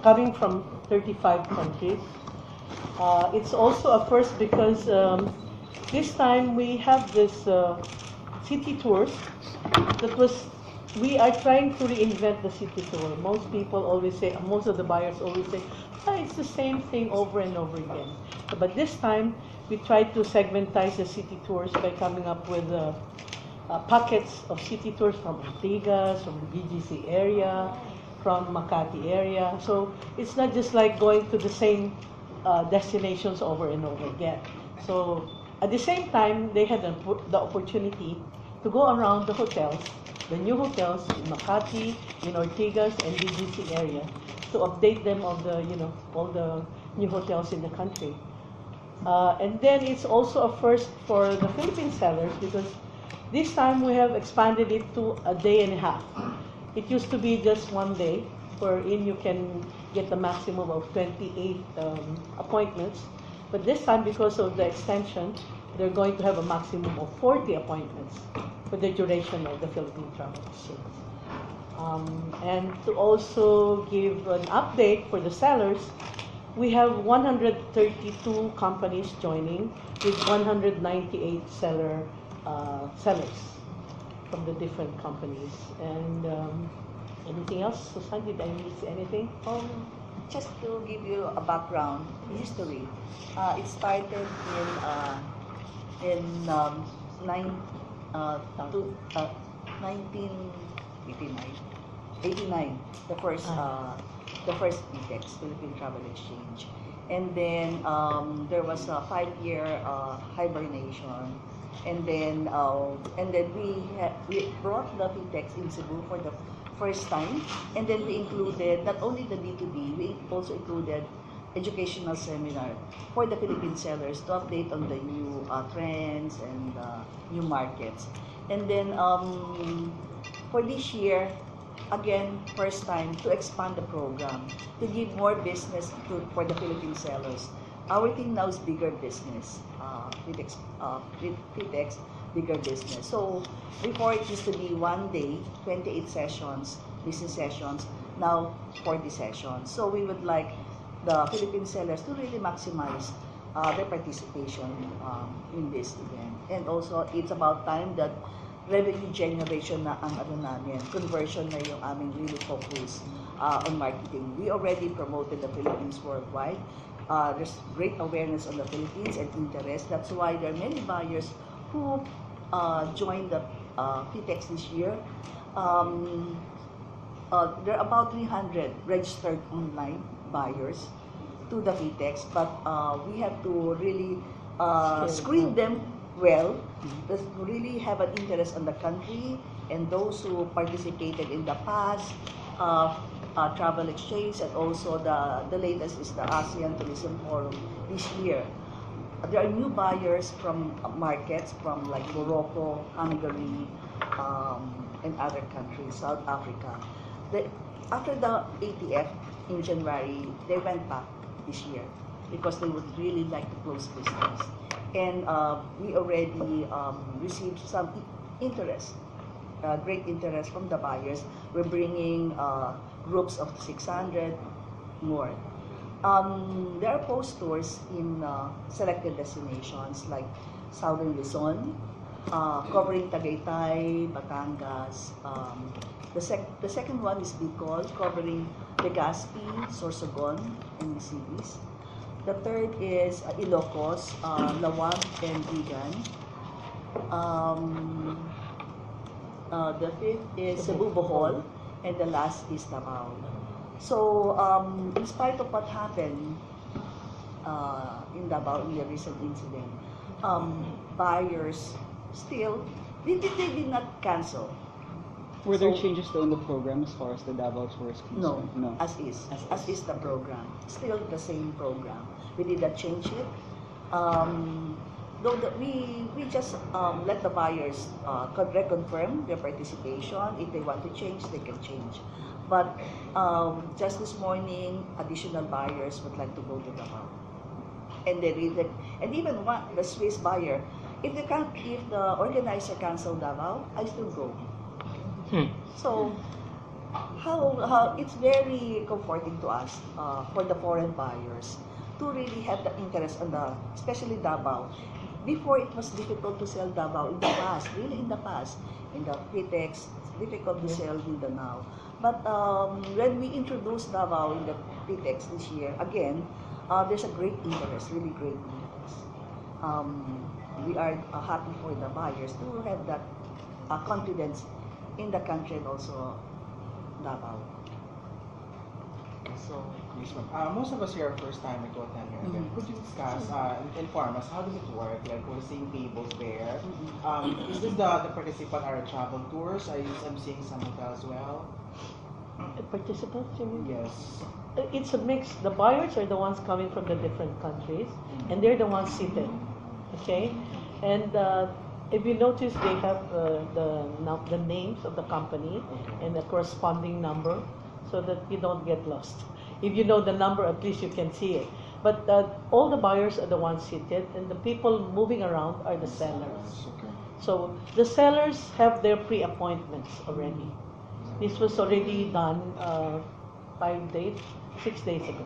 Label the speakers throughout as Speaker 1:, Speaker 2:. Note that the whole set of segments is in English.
Speaker 1: coming from 35 countries. It's also a first because this time we have this city tours we are trying to reinvent the city tour. Most people always say, most of the buyers always say, it's the same thing over and over again. But this time we tried to segmentize the city tours by coming up with pockets of city tours from Ortigas, from the BGC area, from Makati area. So it's not just like going to the same destinations over and over again. So at the same time, they had the opportunity to go around the hotels, the new hotels in Makati, in Ortigas, and BGC area, to update them on the, all the new hotels in the country. And then it's also a first for the Philippine sellers because this time we have expanded it to a day and a half. It used to be just one day, wherein you can get the maximum of 28 appointments. But this time, because of the extension, they're going to have a maximum of 40 appointments for the duration of the Philippine Travel Exchange. And to also give an update for the sellers, we have 132 companies joining with 198 sellers from the different companies. And anything else, Susan? Did I miss anything?
Speaker 2: Just to give you a background history, it started in 1989, the first PhiTEx, Philippine Travel Exchange, and then there was a 5-year hibernation, and then we brought the PhiTEx in Cebu for the first time, and then we included not only the B2B, we also included educational seminar for the Philippine sellers to update on the new trends and new markets. And then for this year, again, first time to expand the program, to give more business for the Philippine sellers. Our thing now is bigger business, PhiTEx, bigger business. So before it used to be one day, 28 sessions, business sessions, now 40 sessions. So we would like the Philippine sellers to really maximize their participation in this event. And also, it's about time that revenue generation na ang namin, conversion na yung aming really focus on marketing. We already promoted the Philippines worldwide. There's great awareness on the Philippines and interest. That's why there are many buyers who joined the PhiTEx this year. There are about 300 registered online buyers to the PhiTEx, but we have to really screen them well, that really have an interest on the country, and those who participated in the past travel exchange, and also the latest is the ASEAN Tourism Forum this year. There are new buyers from markets from like Morocco, Hungary, and other countries, South Africa. After the ATF in January, they went back this year because they would really like to close business. And we already received some interest, great interest from the buyers. We're bringing groups of 600 more. There are post tours in selected destinations like Southern Luzon, covering Tagaytay, Batangas. The second one is Bicol, covering Legazpi, Sorsogon, and Nisibis. The third is Ilocos, Lawag, and Vigan. The fifth is Cebu, Bohol, and the last is Davao. So, in spite of what happened in Davao in the recent incident, buyers still, they did not cancel.
Speaker 3: Were there changes though in the program as far as the Davao tour is concerned?
Speaker 2: No, as is the program. Still the same program. We did not change it. Though we just let the buyers reconfirm their participation. If they want to change, they can change. But just this morning, additional buyers would like to go to Davao, and even the Swiss buyer, if the organizer cancel Davao, I still go. So how it's very comforting to us for the foreign buyers to really have the interest on the, especially Davao. Before it was difficult to sell Davao in the past, really in the past. In the PhiTex, it's difficult to sell Mindanao. But when we introduced Davao in the PhiTex this year, again, there's a great interest, really great interest. We are happy for the buyers to have that confidence in the country and also Davao. So,
Speaker 4: yes, ma'am. Most of us here are first time to attend here. Again, could you discuss, inform us, how does it work? Like, we're seeing tables there. Is this the participant are travel tours? I'm seeing some hotels as well.
Speaker 1: Participants, you mean?
Speaker 4: Yes.
Speaker 1: It's a mix. The buyers are the ones coming from the different countries, and they're the ones seated. Okay, and if you notice, they have the names of the company and the corresponding number, so that you don't get lost. If you know the number, at least you can see it. But all the buyers are the ones seated, and the people moving around are the sellers.
Speaker 4: Okay.
Speaker 1: So the sellers have their pre-appointments already. This was already done 6 days ago.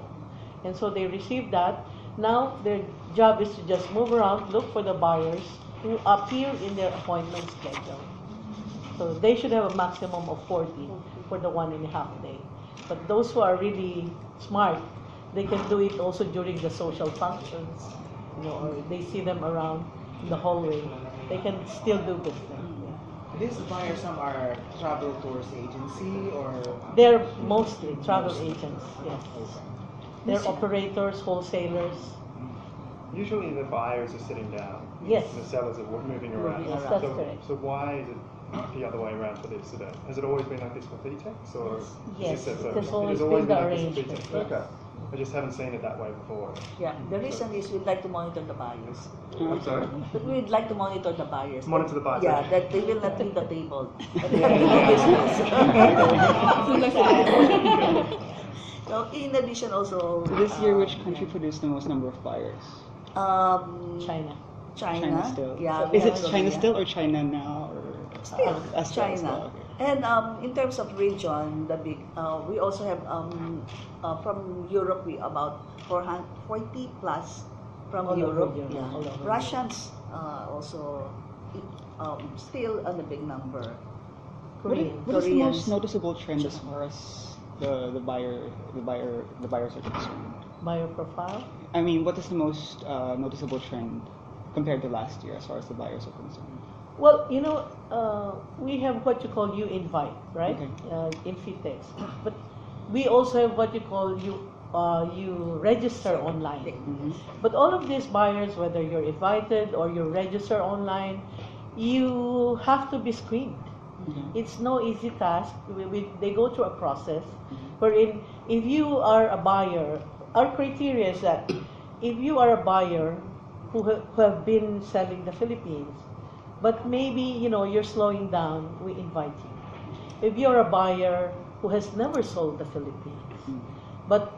Speaker 1: And so they received that. Now their job is to just move around, look for the buyers who appear in their appointment schedule. So they should have a maximum of 40 for the 1.5 day. But those who are really smart, they can do it also during the social functions, or they see them around in the hallway. They can still do good things.
Speaker 4: These buyers, some are travel tours agency or?
Speaker 1: They're mostly travel agents, yes. They're operators, wholesalers.
Speaker 5: Usually the buyers are sitting down.
Speaker 1: Yes.
Speaker 5: The sellers are moving around.
Speaker 1: Yes, that's correct.
Speaker 5: So why is it the other way around for this event? Has it always been like this for PhiTex, or
Speaker 1: Yes,
Speaker 5: is this
Speaker 1: it
Speaker 5: a,
Speaker 1: has always
Speaker 5: it has
Speaker 1: been the
Speaker 5: like this for
Speaker 1: arrangement.
Speaker 5: PhiTex?
Speaker 1: Yes.
Speaker 5: Okay. I just haven't seen it that way before.
Speaker 2: yeah, the reason is we'd like to monitor the buyers.
Speaker 5: I'm sorry?
Speaker 2: We'd like to monitor the buyers.
Speaker 5: Monitor the buyers.
Speaker 2: Yeah, that they will not leave the table. So in addition also,
Speaker 3: So this year, which country produced the most number of buyers?
Speaker 1: China.
Speaker 2: China.
Speaker 3: still.
Speaker 2: Yeah,
Speaker 3: Is
Speaker 2: we
Speaker 3: it
Speaker 2: have
Speaker 3: China
Speaker 2: Korea.
Speaker 3: still or China now? Or
Speaker 2: Still,
Speaker 3: China.
Speaker 2: China. And in terms of region, the big, we also have from Europe, we about 440 plus from
Speaker 1: All over
Speaker 2: Europe.
Speaker 1: Europe,
Speaker 2: Yeah.
Speaker 1: all over
Speaker 2: Russians also still on a big number.
Speaker 3: What is the most
Speaker 2: Koreans.
Speaker 3: noticeable trend as far as the buyers are concerned?
Speaker 1: Buyer profile.
Speaker 3: I mean, what is the most noticeable trend compared to last year as far as the buyers are concerned?
Speaker 1: Well, we have what you call you invite, right?
Speaker 3: Okay.
Speaker 1: In PhiTex. But we also have what you call you register online.
Speaker 3: Mm-hmm.
Speaker 1: But all of these buyers, whether you're invited or you register online, you have to be screened.
Speaker 3: Mm-hmm.
Speaker 1: It's no easy task. They go through a process wherein if you are a buyer, our criteria is that if you are a buyer who have been selling the Philippines, but maybe you're slowing down, we invite you. If you're a buyer who has never sold the Philippines, but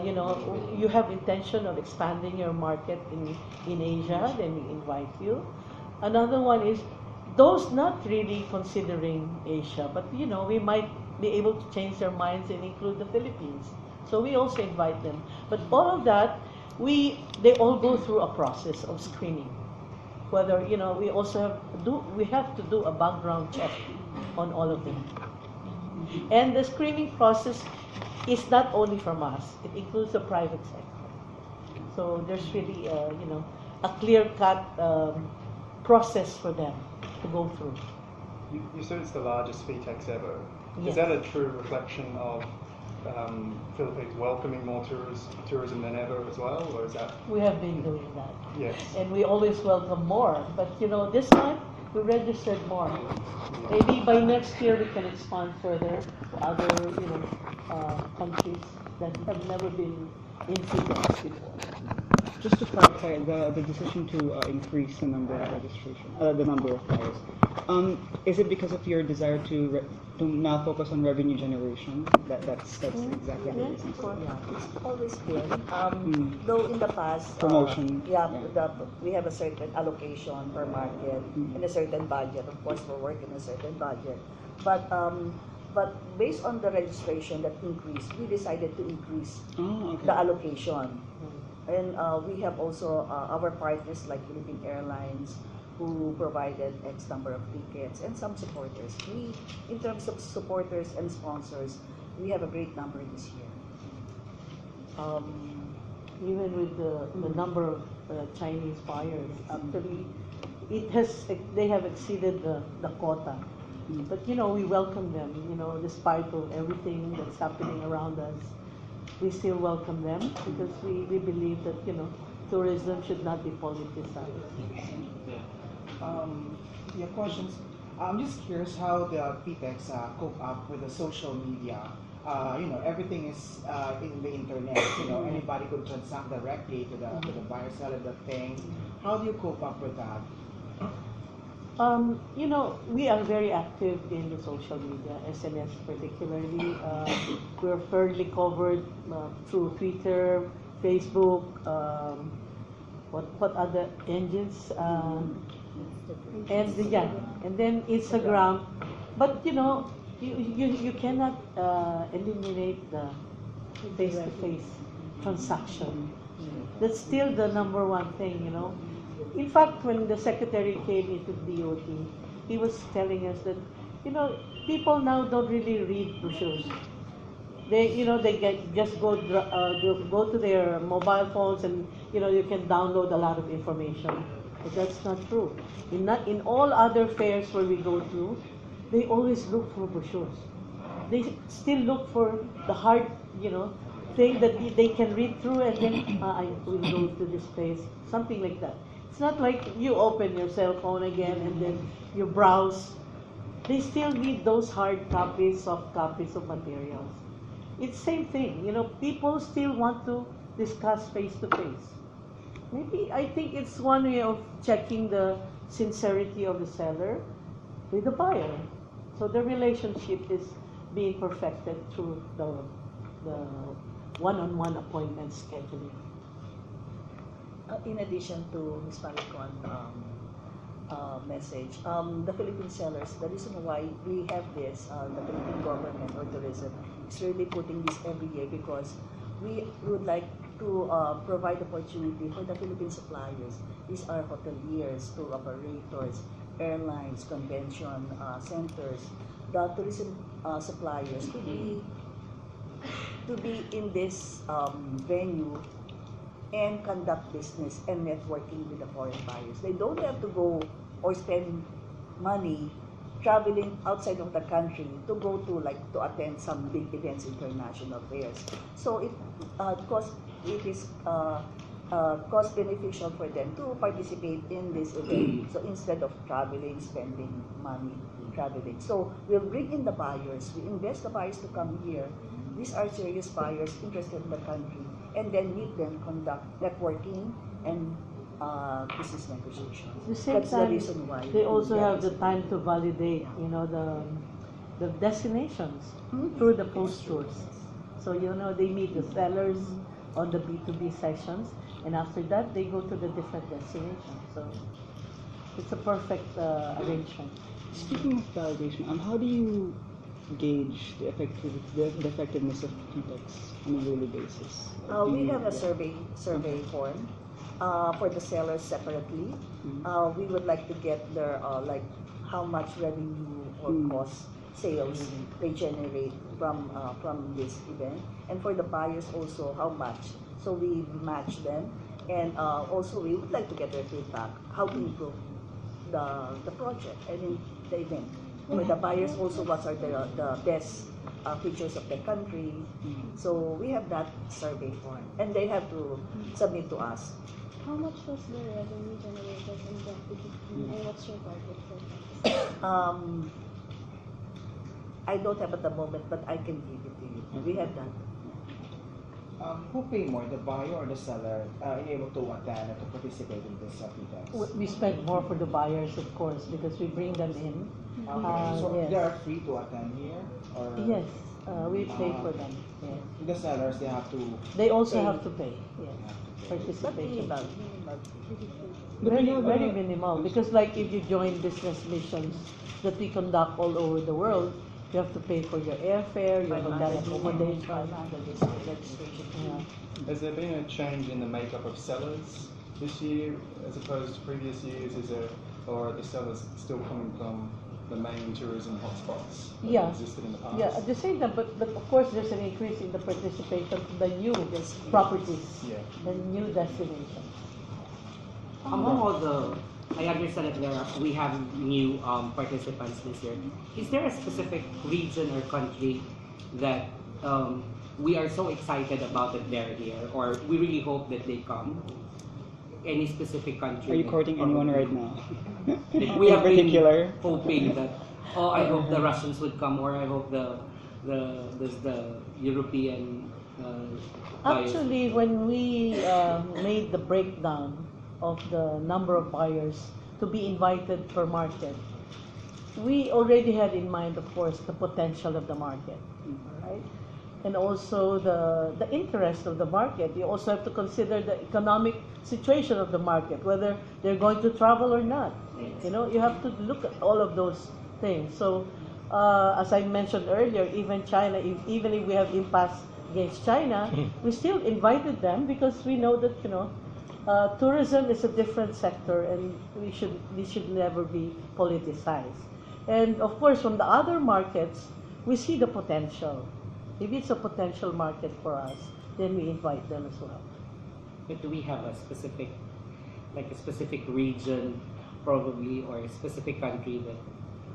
Speaker 1: you have intention of expanding your market in Asia, then we invite you. Another one is those not really considering Asia, but we might be able to change their minds and include the Philippines. So we also invite them. But all of that, they all go through a process of screening. Whether we also have to do a background check on all of them. And the screening process is not only from us; it includes the private sector. So there's really a clear-cut process for them to go through.
Speaker 5: You said it's the largest PhiTex ever.
Speaker 1: Yes.
Speaker 5: Is that a true reflection of Philippines welcoming more tourism than ever as well, or is that?
Speaker 1: We have been doing that.
Speaker 5: Yes.
Speaker 1: And we always welcome more. But this time we registered more. Maybe by next year we can expand further to other countries that have never been in PhiTex before.
Speaker 3: Just to clarify, the decision to increase the number of the number of buyers, is it because of your desire to now focus on revenue generation? That's exactly the reason.
Speaker 2: Yeah, it's always been. Though in the past,
Speaker 3: Promotion.
Speaker 2: We have a certain allocation per market and a certain budget. Of course, we're working a certain budget. But But based on the registration that increased, we decided to increase
Speaker 3: Oh, okay.
Speaker 2: the allocation. And we have also our partners like Philippine Airlines who provided X number of tickets and some supporters. We, in terms of supporters and sponsors, we have a great number this year.
Speaker 1: Even with the number of Chinese buyers, actually, they have exceeded the quota. But we welcome them. Despite of everything that's happening around us, we still welcome them because we believe that tourism should not be politicized.
Speaker 4: Your questions. I'm just curious how the PhiTex cope up with the social media. Everything is in the internet. Anybody could transact directly to the buyer seller the thing. How do you cope up with that?
Speaker 1: We are very active in the social media, SNS particularly. We're fairly covered through Twitter, Facebook, what other engines, and then Instagram. But you cannot eliminate the face-to-face transaction. That's still the number one thing. In fact, when the secretary came into DOT, he was telling us that, people now don't really read brochures. They just go to their mobile phones and, you can download a lot of information. But that's not true. In all other fairs where we go to, they always look for brochures. They still look for the hard, thing that they can read through and then, I will go to this place, something like that. It's not like you open your cell phone again and then you browse. They still need those hard copies, soft copies of materials. It's same thing, people still want to discuss face to face. Maybe I think it's one way of checking the sincerity of the seller with the buyer. So the relationship is being perfected through the one-on-one appointment scheduling.
Speaker 2: In addition to Ms. Maricon's message, the Philippine sellers, the reason why we have this, the Philippine government or tourism is really putting this every year because we would like to provide opportunity for the Philippine suppliers. These are hoteliers, tour operators, airlines, convention centers, the tourism suppliers to be in this venue and conduct business and networking with the foreign buyers. They don't have to go or spend money traveling outside of the country to go to attend some big events, international fairs. So it is cost beneficial for them to participate in this event. So instead of traveling, spending money traveling. So we'll bring in the buyers, we invest the buyers to come here. These are serious buyers interested in the country, and then meet them, conduct networking and business negotiations.
Speaker 1: At the same
Speaker 2: That's
Speaker 1: time,
Speaker 2: the reason why
Speaker 1: they also
Speaker 2: we
Speaker 1: have the
Speaker 2: this.
Speaker 1: time to validate, the destinations through the post tours. So they meet the sellers on the B2B sessions, and after that they go to the different destinations. So it's a perfect arrangement.
Speaker 3: Speaking of validation, how do you gauge the effectiveness of PhiTex on a yearly basis?
Speaker 2: We have a survey form for the sellers separately. We would like to get their how much revenue or cost sales they generate from this event, and for the buyers also how much. So we match them, and also we would like to get their feedback how to improve the project. I mean the event. For the buyers also, what are the best features of the country. So we have that survey form, and they have to submit to us.
Speaker 6: How much was the revenue generated in 2015 and what's your target for that?
Speaker 2: I don't have at the moment, but I can give it to you. We have that.
Speaker 4: Who pay more, the buyer or the seller, able to attend and to participate in this PhiTex?
Speaker 1: We spend more for the buyers, of course, because we bring them in.
Speaker 4: So
Speaker 1: yes.
Speaker 4: they are free to attend here, or
Speaker 1: Yes, we pay for them. Yes.
Speaker 4: the sellers they have to.
Speaker 1: They also
Speaker 2: Pay.
Speaker 1: have to pay. Yes.
Speaker 2: But
Speaker 1: Participation.
Speaker 2: minimal.
Speaker 1: Very minimal, because like if you join business missions that we conduct all over the world, You have to pay for your airfare, your hotel accommodation.
Speaker 2: 500 is the registration fee.
Speaker 1: Yeah.
Speaker 5: Has there been a change in the makeup of sellers this year as opposed to previous years? Or are the sellers still coming from the main tourism hotspots that
Speaker 1: Yeah.
Speaker 5: existed in the past?
Speaker 1: Yeah, at the same time, but of course there's an increase in the participation of the new properties,
Speaker 5: Yeah.
Speaker 1: the new destinations.
Speaker 7: Among all the, I understand that we have new participants this year. Is there a specific region or country that we are so excited about that they're here, or we really hope that they come? Any specific country?
Speaker 3: Are you courting anyone right now?
Speaker 7: Like we
Speaker 3: In
Speaker 7: have been
Speaker 3: particular?
Speaker 7: hoping that, oh, I hope the Russians would come, or I hope the European. buyers.
Speaker 1: Actually, when we made the breakdown of the number of buyers to be invited per market, we already had in mind, of course, the potential of the market, right? And also the interest of the market. You also have to consider the economic situation of the market, whether they're going to travel or not. You know, you have to look at all of those things. So, as I mentioned earlier, even China, even if we have impasse against China, we still invited them because we know that, you know, tourism is a different sector, and we should never be politicized. And of course, from the other markets, we see the potential. If it's a potential market for us, then we invite them as well.
Speaker 7: But do we have a specific, like a specific region, probably, or a specific country that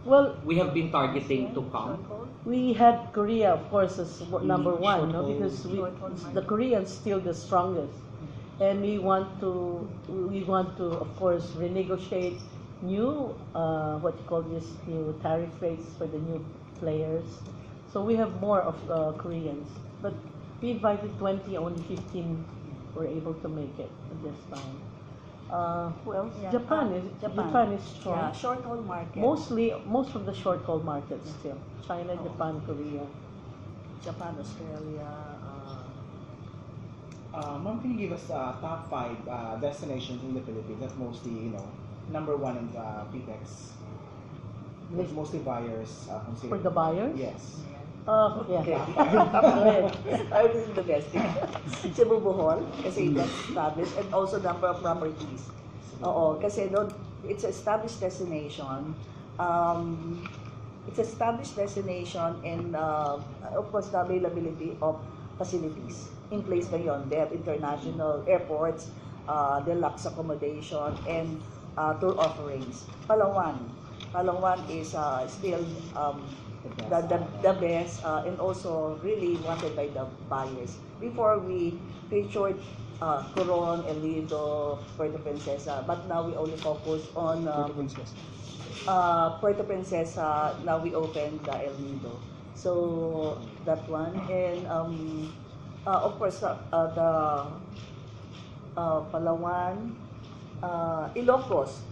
Speaker 1: Well,
Speaker 7: we have been targeting to come?
Speaker 1: we had Korea, of course, as number one, no?
Speaker 3: short-haul.
Speaker 1: Because the Koreans still the strongest, and we want to, of course, renegotiate new, what you call this, new tariff rates for the new players. So we have more of Koreans, but we invited 20, only 15 were able to make it at this time. Who else?
Speaker 2: Yeah,
Speaker 1: Japan is strong.
Speaker 2: Yeah, short haul market.
Speaker 1: Most of the short haul markets still. China, Japan, Korea.
Speaker 2: Japan, Australia.
Speaker 4: Ma'am, can you give us top 5 destinations in the Philippines that mostly, you know, number one in PhiTex? That mostly buyers consider.
Speaker 1: For the buyers?
Speaker 4: Yes.
Speaker 1: Yeah.
Speaker 2: I was the best. Cebu Bohol, kasi that's established, and also number of properties. Oo, kasi no, it's an established destination. It's established destination, and of course the availability of facilities in place ngayon. They have international airports, deluxe accommodation, and tour offerings. Palawan is still the best, and also really wanted by the buyers. Before we featured Coron, El Nido, Puerto Princesa, but now we only focus on Puerto Princesa. Now we opened the El Nido, so that one, and of course the Palawan, Ilocos,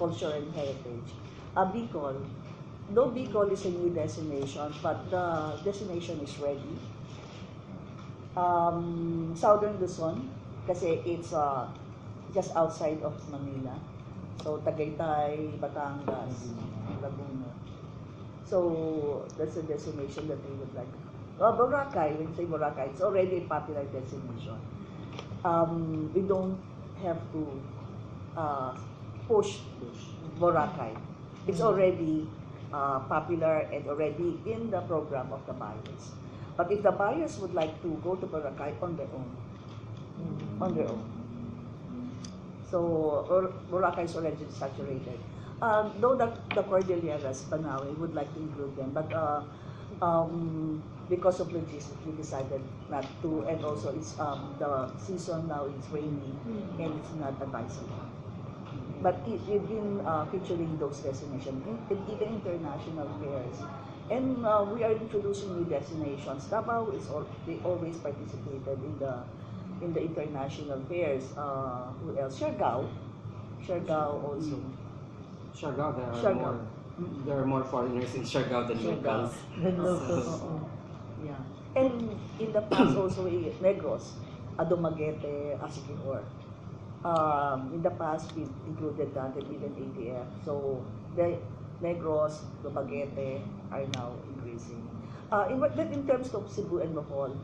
Speaker 2: culture and heritage. Bicol, though Bicol is a new destination, but the destination is ready. Southern Luzon, kasi it's just outside of Manila. So Tagaytay, Batangas, Laguna. So that's a destination that we would like. Boracay, when you say Boracay, it's already a popular destination. We don't have to push Boracay. It's already popular and already in the program of the buyers. But if the buyers would like to go to Boracay on their own. So Boracay is already saturated. Though the Cordilleras, Banawe, would like to include them, but because of logistics, we decided not to, and also it's the season now is rainy and it's not advisable. But we've been featuring those destinations, even international fairs. And we are introducing new destinations. Davao they always participated in the international fairs. Who else? Siargao also.
Speaker 7: Siargao, there are more foreigners in Siargao than locals.
Speaker 2: Yeah. And in the past also, Negros, Dumaguete, Siquijor. In the past, we included that and even ATF. So Negros, Dumaguete are now increasing. In terms of Cebu and Bohol,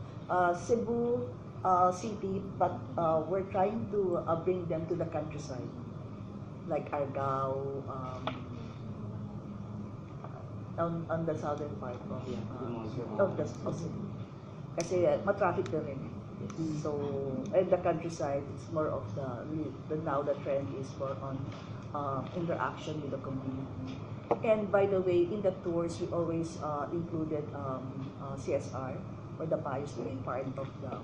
Speaker 2: Cebu City, but we're trying to bring them to the countryside, like Argao, on the southern part of the city. Kasi matraffic na rin. So, and the countryside, it's more of now the trend is more on interaction with the community. And by the way, in the tours, we always included CSR, or the buyers to be part of the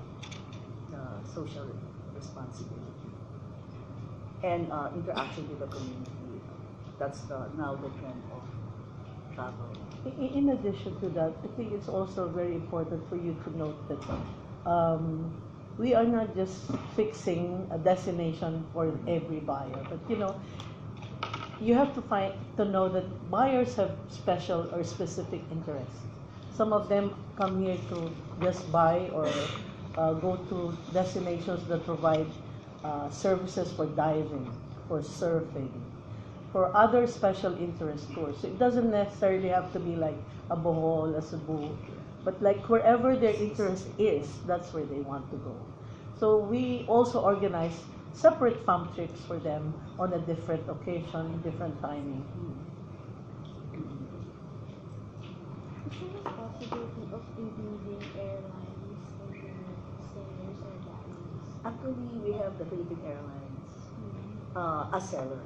Speaker 2: social responsibility. And interaction with the community. That's now the trend of travel.
Speaker 1: In addition to that, I think it's also very important for you to note that we are not just fixing a destination for every buyer, but you have to know that buyers have special or specific interests. Some of them come here to just buy or go to destinations that provide services for diving, for surfing, for other special interest tours. So it doesn't necessarily have to be like a Bohol, a Cebu, but like wherever their interest is, that's where they want to go. So we also organize separate farm trips for them on a different occasion, different timing.
Speaker 6: Is there a possibility of including airlines in your sellers or buyers?
Speaker 2: Actually, we have the Philippine Airlines as seller.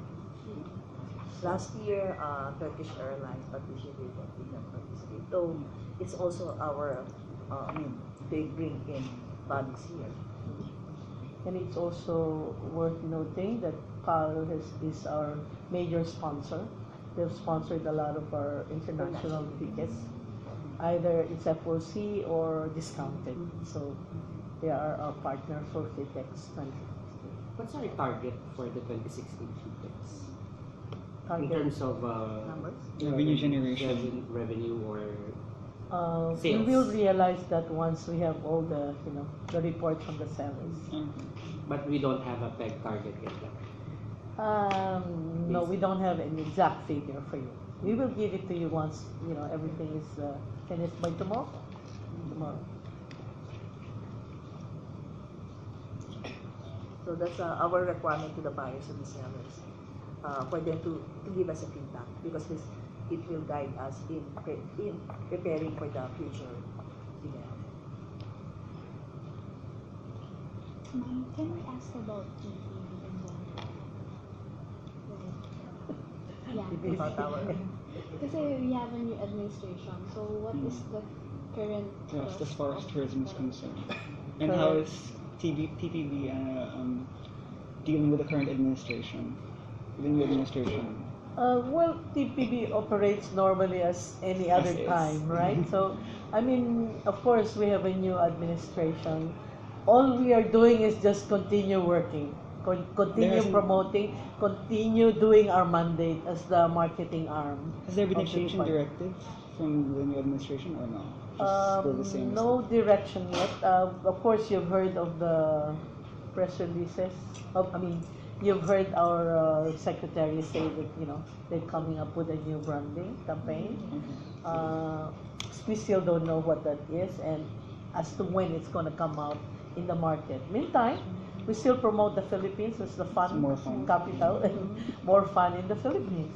Speaker 2: Last year, Turkish Airlines, but this year they did not participate. So it's also our, they bring in bodies here.
Speaker 1: And it's also worth noting that PAL is our major sponsor. They've sponsored a lot of our international tickets. Either it's FOC or discounted. So they are our partner for PhiTEx2016.
Speaker 7: What's our target for the 2016 PhiTex? In
Speaker 1: Target.
Speaker 7: terms of
Speaker 2: Numbers?
Speaker 3: Revenue generation.
Speaker 7: revenue or
Speaker 1: We
Speaker 7: sales.
Speaker 1: will realize that once we have all the the report from the sellers.
Speaker 7: But we don't have a peg target yet.
Speaker 1: No, we don't have an exact figure for you. We will give it to you once everything is finished by tomorrow.
Speaker 2: So that's our requirement to the buyers and the sellers, for them to give us a feedback, because it will guide us in preparing for the future event.
Speaker 6: Ma'am, can we ask about TPB and yeah,
Speaker 2: About our
Speaker 6: kasi we have a new administration. So what is the current
Speaker 3: Yes, as far as
Speaker 6: of
Speaker 3: tourism is
Speaker 6: the-
Speaker 3: concerned. And how is TPB dealing with the current administration, the new administration?
Speaker 1: Well, TPB operates normally as any other
Speaker 3: As is.
Speaker 1: time, right? So, of course, we have a new administration. All we are doing is just continue working, continue
Speaker 3: hasn't-
Speaker 1: promoting, continue doing our mandate as the marketing arm.
Speaker 3: Has there been a
Speaker 1: of the
Speaker 3: change in
Speaker 1: department.
Speaker 3: directive from the new administration or no? Just still the same?
Speaker 1: No direction yet. Of course, you've heard of the press releases. You've heard our secretary say that they're coming up with a new branding campaign. We still don't know what that is and as to when it's going to come out in the market. Meantime, we still promote the Philippines as the fun
Speaker 3: More fun.
Speaker 1: capital and more fun in the Philippines.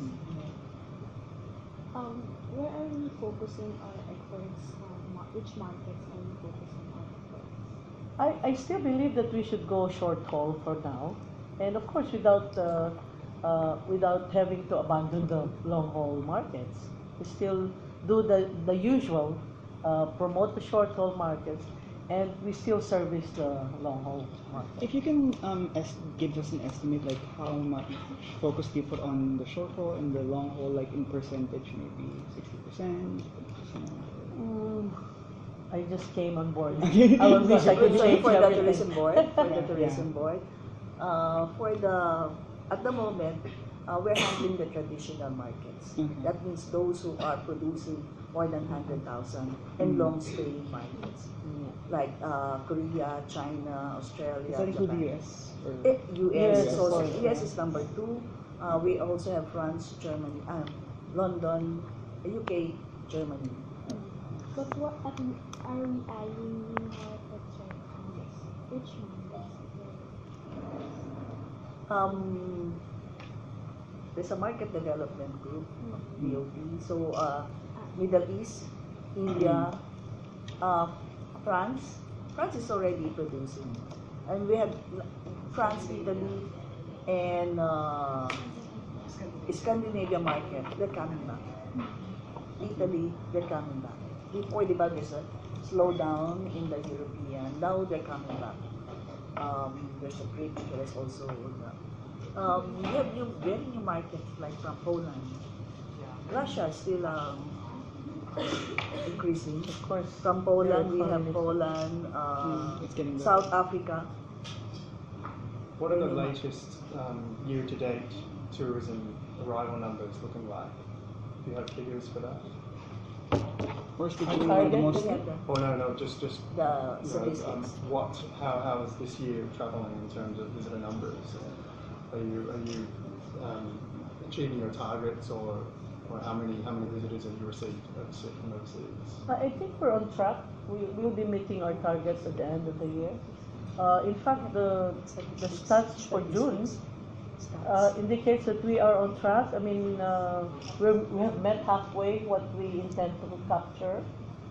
Speaker 6: Where are we focusing our efforts? Which markets are we focusing our efforts?
Speaker 1: I still believe that we should go short haul for now, and of course without having to abandon the long haul markets. We still do the usual, promote the short haul markets, and we still service the long haul market.
Speaker 3: If you can give us an estimate, like how much focus do you put on the short haul and the long haul, like in percentage, maybe 60%, 50%?
Speaker 1: I just came on board. I will wish I could
Speaker 2: So
Speaker 1: change
Speaker 2: for the
Speaker 1: everything.
Speaker 2: tourism board,
Speaker 1: Yeah.
Speaker 2: At the moment, we're handling the traditional markets. That means those who are producing more than 100,000 and long staying markets, like Korea, China, Australia,
Speaker 3: Does that include the
Speaker 2: Japan.
Speaker 3: US? Or?
Speaker 2: US
Speaker 1: Yes,
Speaker 2: is
Speaker 1: of
Speaker 2: also
Speaker 1: course.
Speaker 2: US is number 2. We also have France, Germany, London, UK, Germany.
Speaker 6: But what are we adding new markets right now? Which
Speaker 2: Um, there's a market development group, BOD. So Middle East, India, France. France is already producing, and we have France, Italy, and Scandinavia market. They're coming back. Italy, they're coming back. Before the there's a slowdown in the European. Now they're coming back. There's a great interest also. We have very new markets like from Poland. Russia is still increasing.
Speaker 1: Of course.
Speaker 2: From Poland, we
Speaker 1: their
Speaker 2: have
Speaker 1: economy.
Speaker 2: Poland,
Speaker 3: It's getting better.
Speaker 2: South Africa.
Speaker 5: What are the latest year-to-date tourism arrival numbers looking like? Do you have figures for that?
Speaker 3: Where's the
Speaker 1: Target,
Speaker 3: the
Speaker 2: We
Speaker 3: most?
Speaker 2: have the,
Speaker 5: Oh no, just
Speaker 2: the
Speaker 5: you know,
Speaker 2: statistics.
Speaker 5: how is this year traveling in terms of visitor numbers? Are you achieving your targets, or how many visitors have you received from overseas?
Speaker 1: I think we're on track. We will be meeting our targets at the end of the year. In fact, the stats for June indicates that we are on track. I mean, we have met halfway what we intend to capture.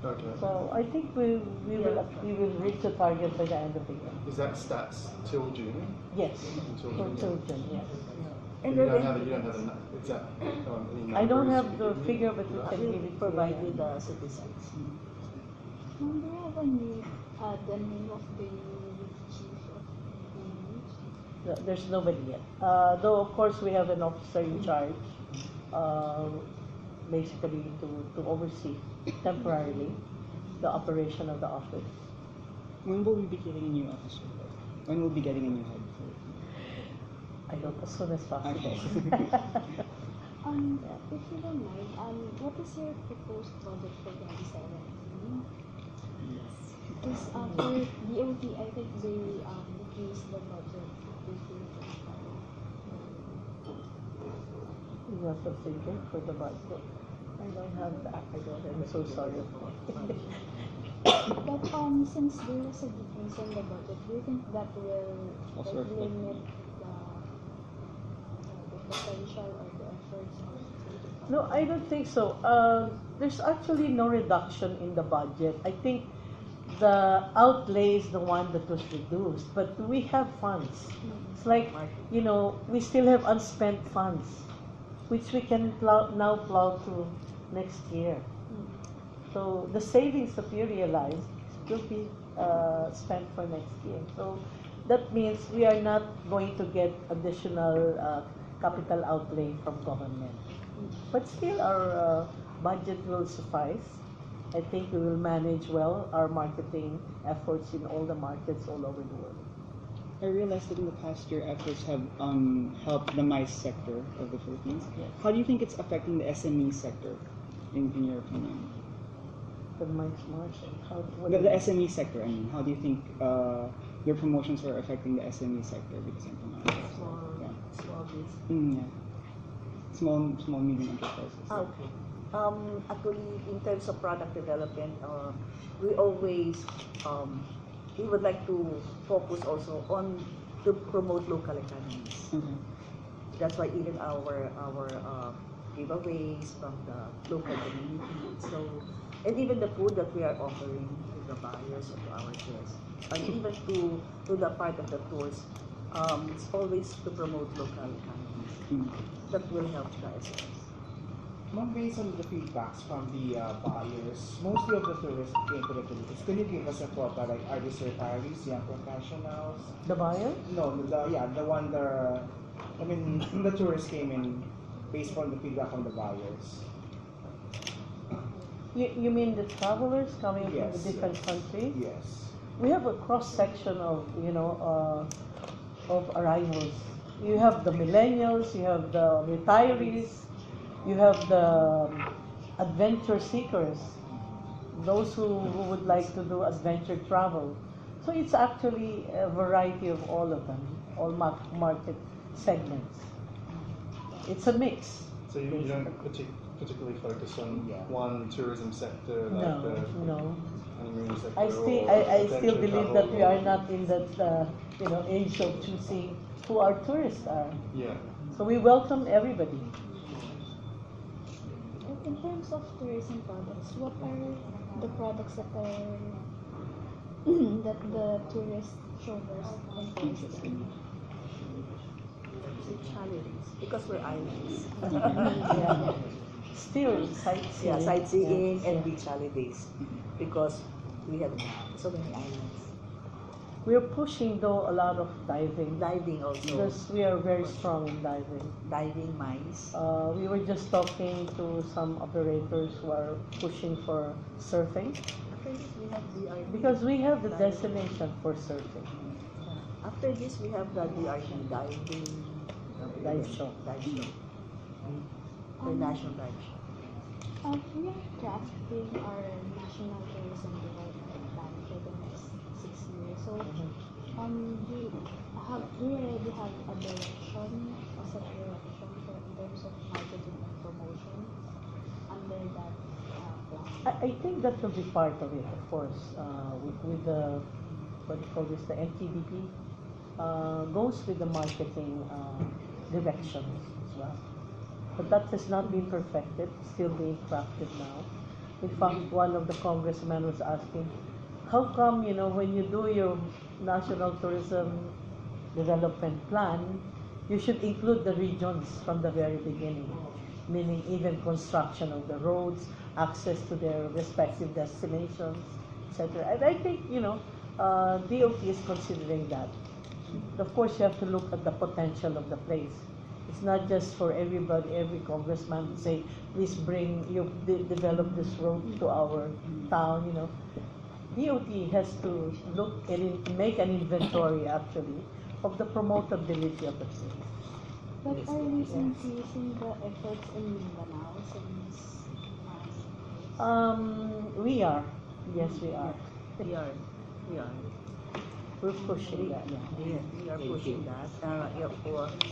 Speaker 5: Okay.
Speaker 1: So I think we will reach the target by the end of the year.
Speaker 5: Is that stats till June?
Speaker 1: Yes,
Speaker 5: Until
Speaker 1: for
Speaker 5: June?
Speaker 1: children, yes.
Speaker 2: And
Speaker 5: You
Speaker 2: then
Speaker 5: don't have an exact any
Speaker 1: I don't
Speaker 5: numbers
Speaker 1: have
Speaker 5: you
Speaker 1: the
Speaker 5: can give me?
Speaker 1: figure, but we
Speaker 2: I
Speaker 1: can
Speaker 2: will
Speaker 1: give it to
Speaker 2: provide
Speaker 1: you.
Speaker 2: you the statistics.
Speaker 6: do you have a new, the name of the new chief of police?
Speaker 1: No, there's nobody yet. Though of course we have an officer in charge, basically to oversee temporarily the operation of the office.
Speaker 3: When will we be getting a new officer? When will we be getting a new head?
Speaker 1: I hope as soon as possible.
Speaker 3: Okay.
Speaker 6: If you don't mind, what is your proposed budget for 2017? Because for DOT, I think they decreased the budget this year.
Speaker 1: You have a figure for the budget? I don't have that. I'm so sorry.
Speaker 6: But since there was a decrease in the budget, do you think that will
Speaker 3: Also
Speaker 6: like,
Speaker 3: reflect.
Speaker 6: limit the potential or the efforts of the
Speaker 1: No, I don't think so. There's actually no reduction in the budget. I think the outlay is the one that was reduced, but we have funds. It's like, we still have unspent funds, which we can now plow through next year. So the savings that we realize will be spent for next year. So that means we are not going to get additional capital outlay from government. But still our budget will suffice. I think we will manage well our marketing efforts in all the markets all over the world.
Speaker 3: I realized that in the past year, efforts have helped the MICE sector of the Philippines.
Speaker 1: Yes.
Speaker 3: How do you think it's affecting the SME sector, in your opinion?
Speaker 1: The MICE market.
Speaker 3: The SME sector, I mean, how do you think your promotions are affecting the SME sector? Because I'm from
Speaker 2: Small business.
Speaker 3: yeah. Small, medium enterprises.
Speaker 2: Okay. Actually, in terms of product development, we always we would like to focus also on to promote local economies.
Speaker 3: Okay.
Speaker 2: That's why even our giveaways from the local community. So, and even the food that we are offering to the buyers or to our guests, and even to the part of the tours, it's always to promote local economies. That will help the SMEs.
Speaker 4: Ma'am, based on the feedbacks from the buyers, mostly of the tourists came to the Philippines. Can you give us a quota? Like, are these retirees, young professionals?
Speaker 1: The buyer?
Speaker 4: No, the tourists came in based on the feedback from the buyers.
Speaker 1: You mean the travelers coming from
Speaker 4: Yes,
Speaker 1: the different countries?
Speaker 4: Yes.
Speaker 1: We have a cross section of of arrivals. You have the millennials, you have the retirees, you have the adventure seekers, those who would like to do adventure travel. So it's actually a variety of all of them, all market segments. It's a mix.
Speaker 5: So you don't particularly focus on
Speaker 2: Yeah.
Speaker 5: one tourism sector, like
Speaker 1: No,
Speaker 5: the
Speaker 1: no.
Speaker 5: honeymoon sector,
Speaker 1: I still,
Speaker 5: or
Speaker 1: I still
Speaker 5: adventure
Speaker 1: believe
Speaker 5: travel,
Speaker 1: that we are
Speaker 5: or-
Speaker 1: not in that, age of choosing who our tourists are.
Speaker 5: Yeah.
Speaker 1: So we welcome everybody.
Speaker 6: In terms of tourism products, what are the products that are that the tourists show us interest in?
Speaker 2: Beach holidays, because we're islands.
Speaker 1: Yeah. Still sightseeing.
Speaker 2: Yeah, sightseeing
Speaker 1: Yeah.
Speaker 2: and beach holidays, because we have so many islands.
Speaker 1: We're pushing though a lot of diving
Speaker 2: Diving also.
Speaker 1: because we are very strong in diving.
Speaker 2: Diving, mines.
Speaker 1: We were just talking to some operators who are pushing for surfing
Speaker 2: After this, we have DRT.
Speaker 1: because we have the destination for surfing.
Speaker 2: After this, we have the DRT diving.
Speaker 1: Dive show.
Speaker 2: Dive show. International dive show.
Speaker 6: We are crafting our national tourism development plan for the next 6 years. So, do you already have a direction, a set direction for in terms of marketing and promotion under that plan?
Speaker 1: I think that will be part of it, of course, with the, what do you call this, the NTDP, goes with the marketing directions as well. But that has not been perfected, still being crafted now. In fact, one of the congressmen was asking, how come, when you do your national tourism development plan, you should include the regions from the very beginning, meaning even construction of the roads, access to their respective destinations, etc. And I think, DOT is considering that. Of course, you have to look at the potential of the place. It's not just for everybody, every congressman to say, please develop this road to our town, DOT has to look at it, make an inventory actually of the promotability of the place.
Speaker 6: But are we increasing the efforts in Mindanao since
Speaker 1: We are. Yes, we are.
Speaker 2: We are.
Speaker 1: We're pushing that.
Speaker 2: We are pushing that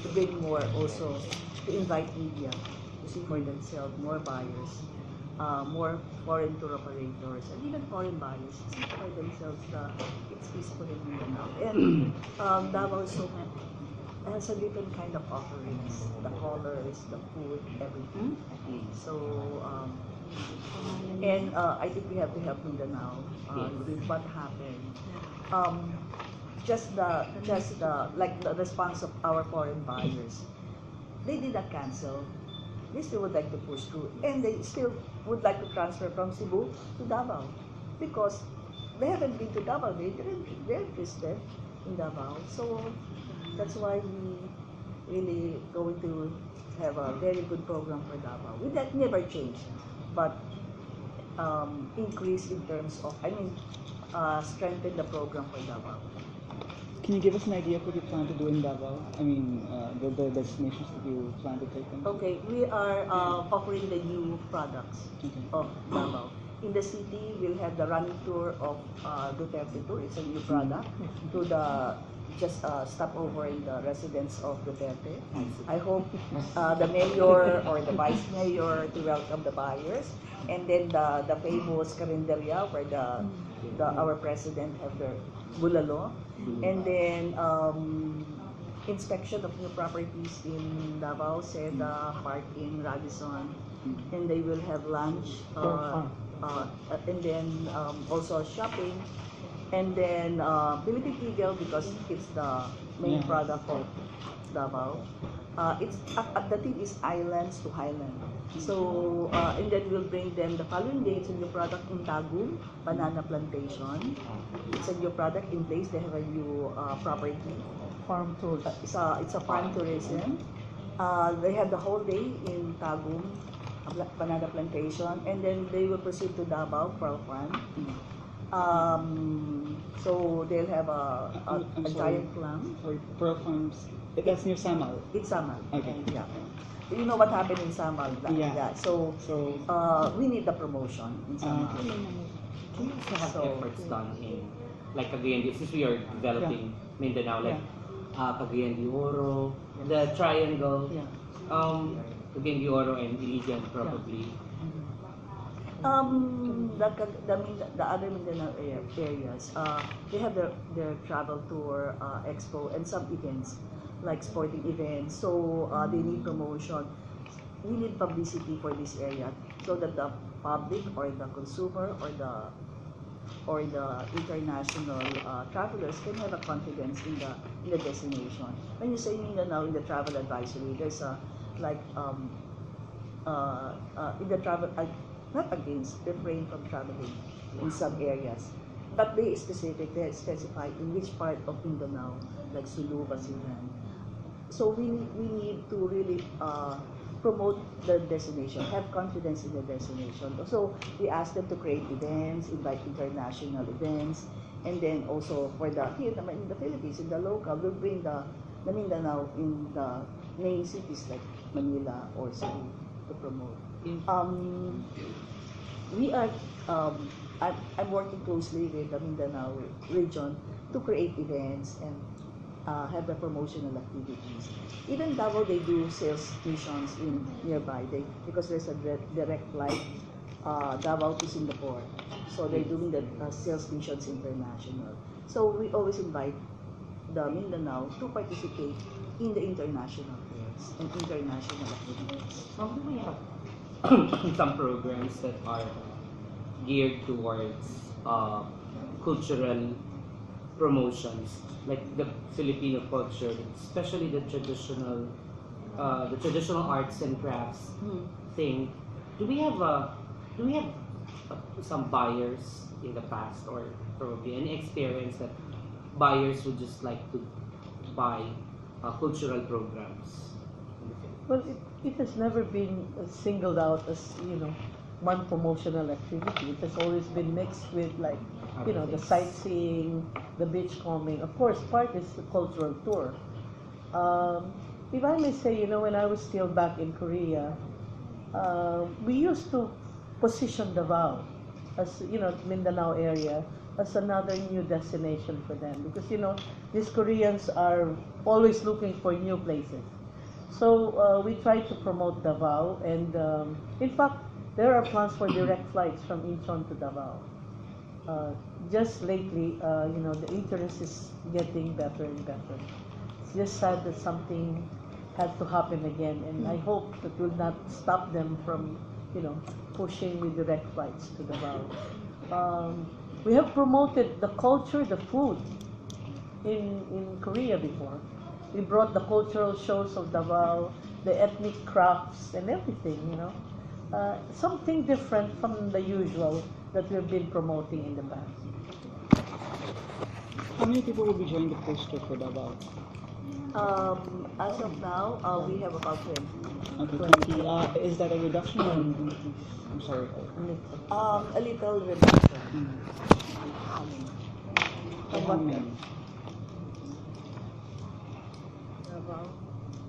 Speaker 2: to bring more also, to invite media to see for themselves, more buyers, more foreign tour operators, and even foreign buyers to see for themselves it's peaceful in Mindanao. And Davao is has a different kind of offerings, the colors, the food, everything. So, and I think we have to help Mindanao with what happened. Just the response of our foreign buyers. They did not cancel. They still would like to push through, and they still would like to transfer from Cebu to Davao because they haven't been to Davao. They're interested in Davao. So that's why we really going to have a very good program for Davao. With that never change, but increase in terms of strengthen the program for Davao.
Speaker 3: Can you give us an idea of what you plan to do in Davao? I mean, the destinations that you plan to take them to?
Speaker 2: Okay, we are offering the new products of Davao. In the city, we'll have the running tour of Duterte Tour. It's a new product. To the just stop over in the residence of Duterte. I hope the mayor or the vice mayor to welcome the buyers, and then the famous Carinderia where our president have their bulalo, and then inspection of new properties in Davao, Seda, Park in Radisson, and they will have lunch, and then also shopping, and then Philippine Eagle because it's the main product of Davao. The theme is islands to highland. So, and then we'll bring them the following day. It's a new product in Tagum, banana plantation. It's a new product in place. They have a new property.
Speaker 1: Farm tours.
Speaker 2: It's a farm tourism. They have the whole day in Tagum, banana plantation, and then they will proceed to Davao, Pearl Farm. So they'll have a giant clam.
Speaker 3: Sorry, Pearl Farms. That's near Samal.
Speaker 2: It's Samal.
Speaker 3: Okay.
Speaker 2: Yeah. You know what happened in Samal?
Speaker 3: Yeah.
Speaker 2: So we need the promotion in Samal.
Speaker 7: Can you also have
Speaker 2: So-
Speaker 7: efforts done in, like Cagayan de, since we are developing Mindanao, like Cagayan de Oro, the triangle.
Speaker 2: Yeah.
Speaker 7: Again, Oro and Iligan probably.
Speaker 2: The other Mindanao areas, they have their travel tour, expo, and some events, like sporting events. So they need promotion. We need publicity for this area so that the public or the consumer or the international travelers can have a confidence in the destination. When you say Mindanao in the travel advisory, there's a like in the travel. Not against, refrain from traveling in some areas. But they specify in which part of Mindanao, like Sulu, Basilan. So we need to really promote the destination, have confidence in the destination. So we ask them to create events, invite international events, and then also for here in the Philippines, in the local, we'll bring the Mindanao in the main cities like Manila or Cebu to promote. We are, I'm working closely with the Mindanao region to create events and have the promotional activities. Even Davao, they do sales missions in nearby because there's a direct flight Davao to Singapore. So they're doing the sales missions international. So we always invite the Mindanao to participate in the international fairs and international activities.
Speaker 7: Do we have some programs that are geared towards cultural promotions, like the Filipino culture, especially the traditional arts and crafts thing? Do we have some buyers in the past, or probably any experience that buyers would just like to buy cultural programs?
Speaker 1: Well, it has never been singled out as, one promotional activity. It has always been mixed with the sightseeing, the beachcombing. Of course, part is the cultural tour. If I may say, when I was still back in Korea, we used to position Davao as, Mindanao area as another new destination for them because, these Koreans are always looking for new places. So we try to promote Davao, and in fact, there are plans for direct flights from Incheon to Davao. Just lately, the interest is getting better and better. It's just sad that something had to happen again, and I hope that will not stop them from, pushing with direct flights to Davao. We have promoted the culture, the food in Korea before. We brought the cultural shows of Davao, the ethnic crafts and everything, something different from the usual that we've been promoting in the past.
Speaker 3: How many people will be joining the poster for Davao?
Speaker 2: As of now, we have about 20.
Speaker 3: Okay, 20. Is that a reduction or an increase? I'm sorry.
Speaker 2: A little reduction.
Speaker 3: How many?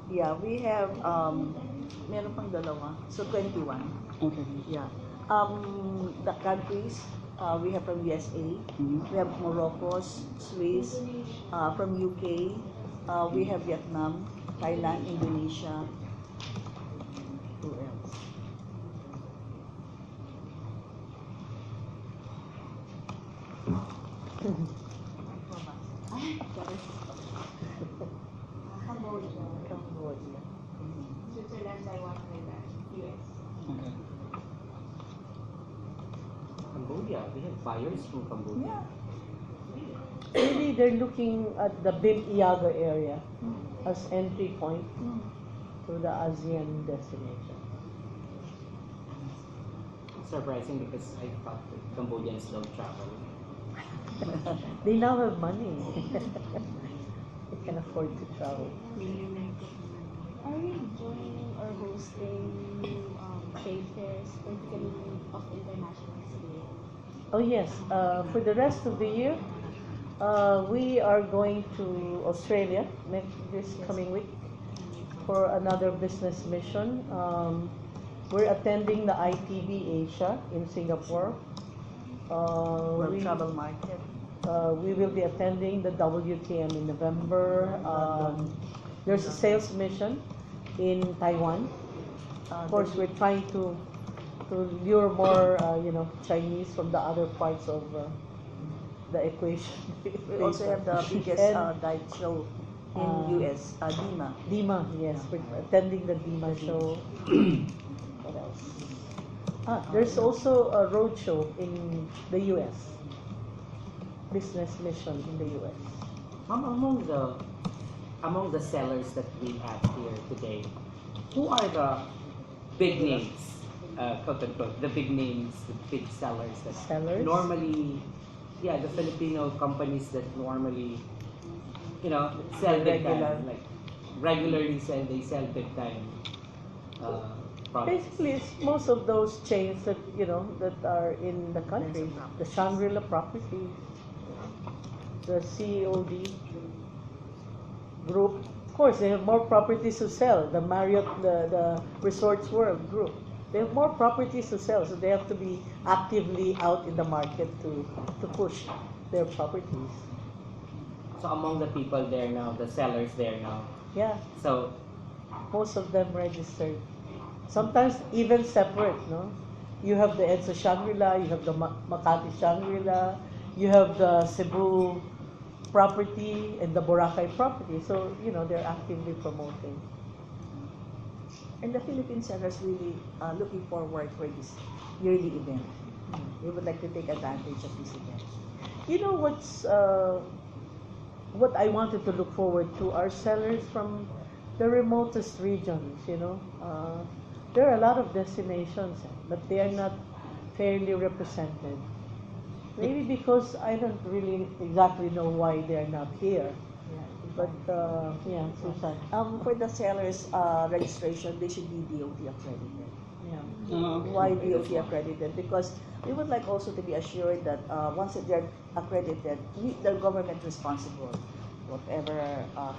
Speaker 2: Yeah, we have, meron pang dalawa, so 21.
Speaker 3: Okay.
Speaker 2: Yeah. The countries, we have from USA, we have Morocco, Swiss, from UK, we have Vietnam, Thailand, Indonesia. Who else? Cambodia.
Speaker 6: Switzerland, Taiwan, Thailand, US.
Speaker 3: Okay.
Speaker 7: Cambodia, we have buyers from Cambodia.
Speaker 1: Maybe they're looking at the Bim Iaga area as entry point to the ASEAN destination.
Speaker 7: It's surprising because I thought that Cambodians don't travel.
Speaker 1: They now have money. They can afford to travel.
Speaker 6: Are we joining or hosting trade fairs, particularly of international scale?
Speaker 1: Oh yes, for the rest of the year, we are going to Australia this coming week for another business mission. We're attending the ITB Asia in Singapore.
Speaker 2: World Travel Market.
Speaker 1: We will be attending the WTM in November. There's a sales mission in Taiwan. Of course, we're trying to lure more, Chinese from the other parts of the equation.
Speaker 2: We also have the biggest
Speaker 1: And,
Speaker 2: diet show in US, DIMA.
Speaker 1: Dima, yes, we're attending the Dima show. What else? There's also a road show in the US. Business mission in the US.
Speaker 7: Ma'am, among the sellers that we have here today, who are the big names, quote unquote, the big names, the big sellers that
Speaker 1: Sellers?
Speaker 7: normally, the Filipino companies that normally, sell big
Speaker 1: Regular.
Speaker 7: time, like regularly they sell big time products.
Speaker 1: Basically, it's most of those chains that, that are in the country. The Shangri-La Properties, the COD group. Of course, they have more properties to sell. The Marriott, the Resorts World group. They have more properties to sell, so they have to be actively out in the market to push their properties.
Speaker 7: So among the people there now, the sellers there now,
Speaker 1: Yeah,
Speaker 7: so
Speaker 1: most of them registered. Sometimes even separate, no? You have the EDSA Shangri-La, you have the Makati Shangri-La, you have the Cebu property and the Boracay property. So, they're actively promoting.
Speaker 2: And the Philippine sellers really looking forward for this yearly event. They would like to take advantage of this event.
Speaker 1: You know what I wanted to look forward to are sellers from the remotest regions, there are a lot of destinations, but they are not fairly represented. Maybe because I don't really exactly know why they are not here. But, Susan.
Speaker 2: For the sellers registration, they should be DOT accredited.
Speaker 1: Yeah.
Speaker 2: Why DOT accredited? Because we would like also to be assured that once they're accredited, the government responsible. Whatever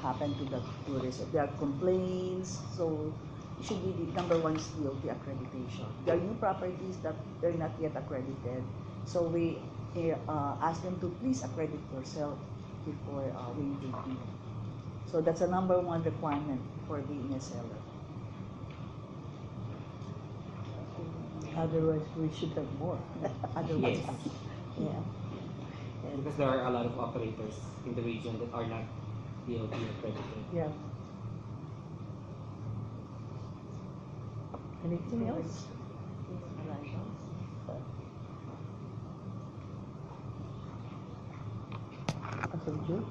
Speaker 2: happened to the tourists, if there are complaints, so it should be the number one is DOT accreditation. There are new properties that they're not yet accredited, so we ask them to please accredit yourself before we take you. So that's a number one requirement for being a seller.
Speaker 1: Otherwise, we should have more.
Speaker 2: Otherwise,
Speaker 7: yes,
Speaker 1: Yeah.
Speaker 7: because there are a lot of operators in the region that are not DOT accredited.
Speaker 1: Yeah. Anything else? As of June?